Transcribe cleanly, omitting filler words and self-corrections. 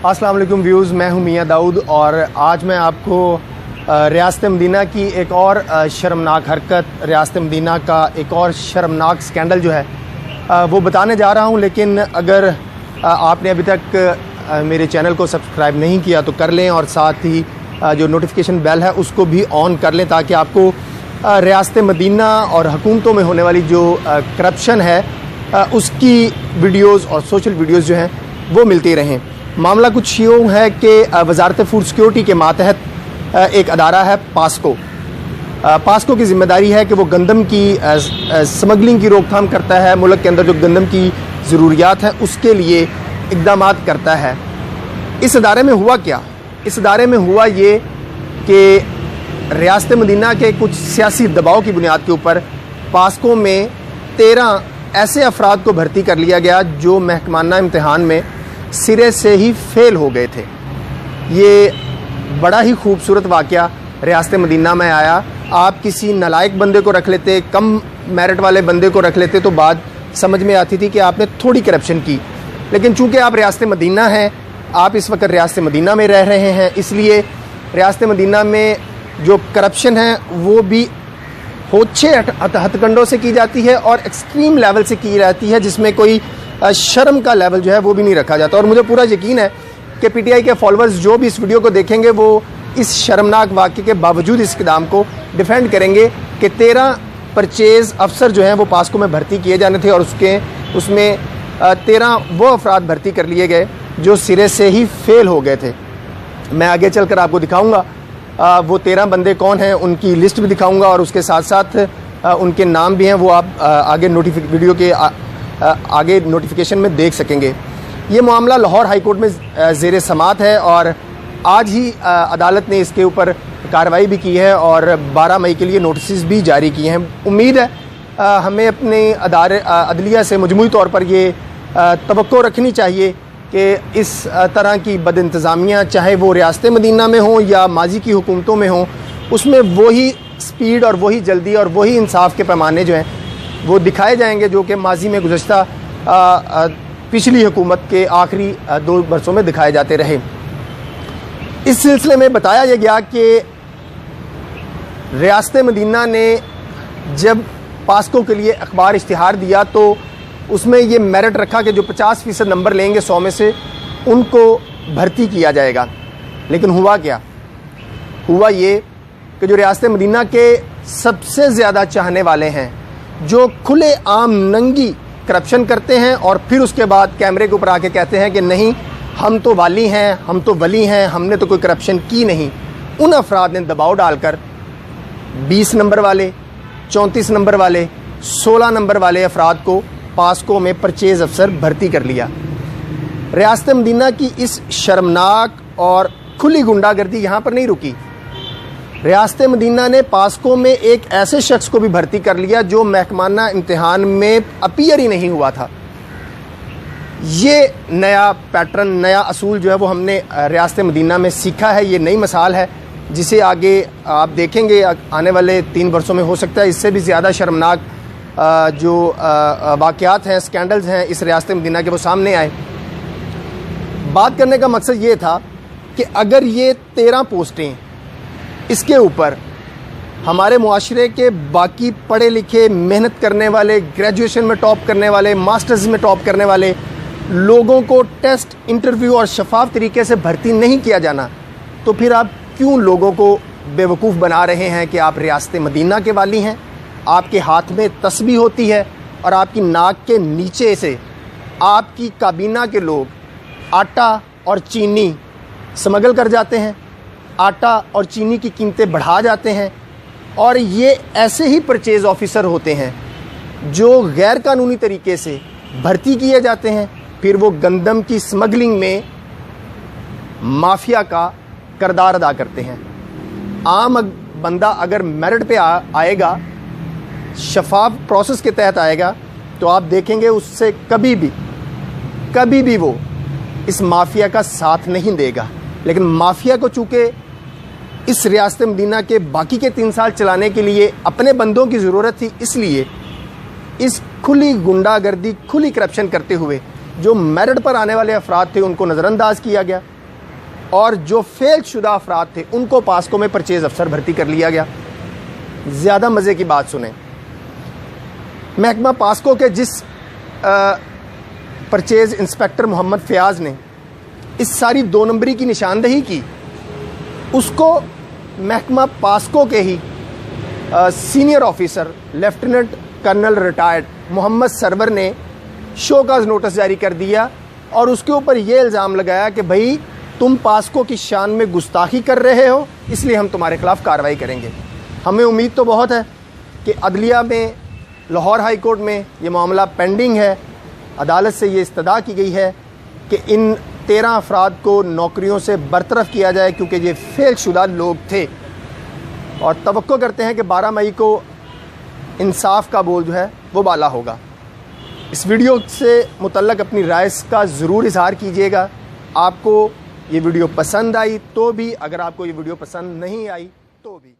अस्सलाम वालेकुम व्यूज़, मैं हूं मियां दाऊद और आज मैं आपको रियासत मदीना की एक और शर्मनाक हरकत, रियासत मदीना का एक और शर्मनाक स्कैंडल जो है वो बताने जा रहा हूं। लेकिन अगर आपने अभी तक मेरे चैनल को सब्सक्राइब नहीं किया तो कर लें और साथ ही जो नोटिफिकेशन बेल है उसको भी ऑन कर लें ताकि आपको रियासत मदीना और हुकूमतों में होने वाली जो करप्शन है उसकी वीडियोज़ और सोशल वीडियोज़ जो हैं वो मिलती रहें। मामला कुछ यूँ है कि वजारत फूड सिक्योरिटी के मातहत एक अदारा है पास्को। पास्को की ज़िम्मेदारी है कि वो गंदम की स्मगलिंग की रोकथाम करता है, मुल्क के अंदर जो गंदम की ज़रूरियात हैं उसके लिए इक़दाम करता है। इस अदारे में हुआ क्या? इस अदारे में हुआ ये कि रियासत मदीना के कुछ सियासी दबाव की बुनियाद के ऊपर पास्को में 13 ऐसे अफराद को भर्ती कर लिया गया जो महकमाना इम्तिहान में सिरे से ही फेल हो गए थे। ये बड़ा ही खूबसूरत वाक़या रियासत मदीना में आया। आप किसी नालायक बंदे को रख लेते, कम मेरिट वाले बंदे को रख लेते तो बात समझ में आती थी कि आपने थोड़ी करप्शन की। लेकिन चूँकि आप रियासत मदीना हैं, आप इस वक्त रियासत मदीना में रह रहे हैं, इसलिए रियासत मदीना में जो करप्शन है वो भी होच्छे हथकंडों से की जाती है और एक्सट्रीम लेवल से की जाती है, जिसमें कोई शर्म का लेवल जो है वो भी नहीं रखा जाता। और मुझे पूरा यकीन है कि पीटीआई के फॉलोअर्स जो भी इस वीडियो को देखेंगे वो इस शर्मनाक वाक़े के बावजूद इस इक़दाम को डिफेंड करेंगे कि 13 परचेज़ अफसर जो हैं वो पास्को में भर्ती किए जाने थे और उसमें 13 वो अफराद भर्ती कर लिए गए जो सिरे से ही फेल हो गए थे। मैं आगे चलकर आपको दिखाऊंगा वो 13 बंदे कौन हैं, उनकी लिस्ट भी दिखाऊंगा और उसके साथ साथ उनके नाम भी हैं, वो आप आगे वीडियो के आगे नोटिफिकेशन में देख सकेंगे। ये मामला लाहौर हाई कोर्ट में ज़ेर समात है और आज ही अदालत ने इसके ऊपर कार्रवाई भी की है और 12 मई के लिए नोटिस भी जारी किए हैं। उम्मीद है हमें अपने अदलिया से मजमूई तौर पर ये तवक्को रखनी चाहिए कि इस तरह की बदइंतज़ामियाँ चाहे वो रियासत मदीना में हों या माजी की हुकूमतों में हों, उसमें वही स्पीड और वही जल्दी और वही इंसाफ के पैमाने जो हैं वो दिखाए जाएंगे जो कि माजी में गुज़श्ता पिछली हुकूमत के आखिरी 2 बरसों में दिखाए जाते रहे। इस सिलसिले में बताया यह गया कि रियासत मदीना ने जब पास्को के लिए अखबार इश्तिहार दिया तो उसमें ये मेरिट रखा कि जो 50% नंबर लेंगे 100 में से उनको भर्ती किया जाएगा। लेकिन हुआ क्या? हुआ ये कि जो रियासत मदीना के सबसे ज़्यादा चाहने वाले हैं, जो खुले आम नंगी करप्शन करते हैं और फिर उसके बाद कैमरे के ऊपर आके कहते हैं कि नहीं हम तो वाली हैं, हम तो वली हैं, हमने तो कोई करप्शन की नहीं, उन अफराद ने दबाव डालकर 20 नंबर वाले, 34 नंबर वाले, 16 नंबर वाले अफराद को पास्को में परचेज़ अफसर भर्ती कर लिया। रियासत मदीना की इस शर्मनाक और खुली गुंडागर्दी यहाँ पर नहीं रुकी। रियासत मदीना ने पास्को में एक ऐसे शख्स को भी भर्ती कर लिया जो महकमाना इम्तिहान में अपीयर ही नहीं हुआ था। ये नया पैटर्न, नया असूल जो है वो हमने रियासत मदीना में सीखा है। ये नई मिसाल है जिसे आगे आप देखेंगे आने वाले 3 वर्षों में हो सकता है इससे भी ज़्यादा शर्मनाक जो वाक़यात हैं, स्कैंडल्स हैं इस रियासत मदीना के, वो सामने आए। बात करने का मकसद ये था कि अगर ये 13 पोस्टें इसके ऊपर हमारे मुआशरे के बाकी पढ़े लिखे, मेहनत करने वाले, ग्रेजुएशन में टॉप करने वाले, मास्टर्स में टॉप करने वाले लोगों को टेस्ट, इंटरव्यू और शफाफ तरीके से भर्ती नहीं किया जाना, तो फिर आप क्यों लोगों को बेवकूफ़ बना रहे हैं कि आप रियासत मदीना के वाली हैं? आपके हाथ में तस्बीह होती है और आपकी नाक के नीचे से आपकी काबीना के लोग आटा और चीनी स्मगल कर जाते हैं, आटा और चीनी की कीमतें बढ़ा जाते हैं और ये ऐसे ही परचेज़ ऑफिसर होते हैं जो गैर कानूनी तरीके से भर्ती किए जाते हैं, फिर वो गंदम की स्मगलिंग में माफिया का किरदार अदा करते हैं। आम बंदा अगर मेरिट पे आएगा, शफाफ प्रोसेस के तहत आएगा, तो आप देखेंगे उससे कभी भी वो इस माफिया का साथ नहीं देगा। लेकिन माफिया को चूँकि इस रियासत मदीना के बाकी के 3 साल चलाने के लिए अपने बंदों की ज़रूरत थी, इसलिए इस खुली गुंडागर्दी, खुली करप्शन करते हुए जो मेरिट पर आने वाले अफराद थे उनको नज़रअंदाज किया गया। और जो फेल शुदा अफराद थे उनको पास्को में परचेज़ अफसर भर्ती कर लिया गया। ज़्यादा मज़े की बात सुने, महकमा पास्को के जिस परचेज़ इंस्पेक्टर मोहम्मद फयाज़ ने इस सारी 2 नंबरी की निशानदही की, उसको महकमा पास्को के ही senior officer lieutenant colonel retired Mohammad Sarwar ने शोकाज नोटिस जारी कर दिया और उसके ऊपर ये इल्ज़ाम लगाया कि भाई तुम पास्को की शान में गुस्ताखी कर रहे हो, इसलिए हम तुम्हारे खिलाफ कार्रवाई करेंगे। हमें उम्मीद तो बहुत है कि अदलिया में, लाहौर हाई कोर्ट में ये मामला पेंडिंग है। अदालत से ये इस्तदा की गई है कि इन 13 अफराद को नौकरियों से बरतरफ किया जाए क्योंकि ये फेल शुदा लोग थे, और तवक्को करते हैं कि 12 मई को इंसाफ का बोल जो है वो बाला होगा। इस वीडियो से मुतल्लक अपनी राय का ज़रूर इजहार कीजिएगा। आपको ये वीडियो पसंद आई तो भी, अगर आपको ये वीडियो पसंद नहीं आई तो भी।